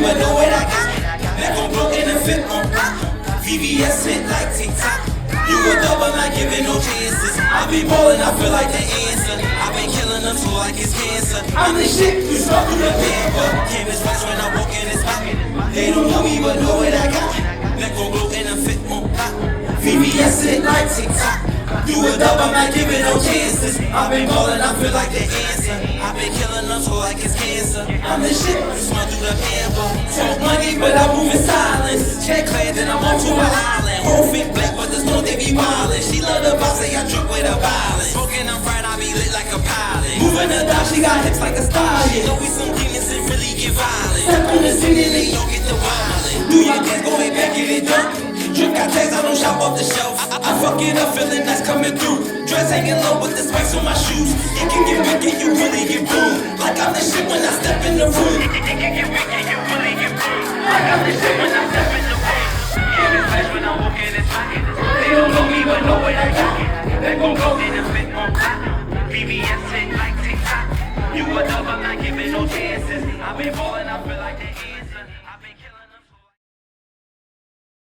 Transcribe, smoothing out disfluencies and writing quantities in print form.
but know what I got. That gon' blow in the fit on rock. VVS hit like TikTok. You a dub, I'm not giving no chances. I be ballin', I feel like the answer. I been killing them so like it's cancer. I'm the shit, you smell through the paper. Canvas wax when I walk in this spot. They don't know me, but know what I got. That gon' blow in the fit on rock. VVS hit like TikTok. You a dub, I'm not giving no chances. I been ballin', I feel like the answer. I been killing them so like it's cancer. I'm the shit, you smell through the pamper. Talk money, but I move in silence. Check clear, then I'm on to an island. Whole fit black, but there's no they be wildin'. She love the box, say I drink with a violence. Smoking, I'm fried, I be lit like a pilot. Moving the dog, she got hips like a stallion. She know we some demons and really get violent. Step on the scene and they don't get the wildin'. Do your dance, go way back, get it done. Drip got tags, I don't shop off the shelf. I fuck it up, feeling that's coming through. Dress hanging low with the spikes on my shoes. It can get big and you really get boom. Like I'm the shit when I step in the room. It can get big and you really get boom. Like I'm the shit when I step in the room. Yeah, it's flash when I walk in this pocket. They don't know me but know what I got. They gon' go in the fit.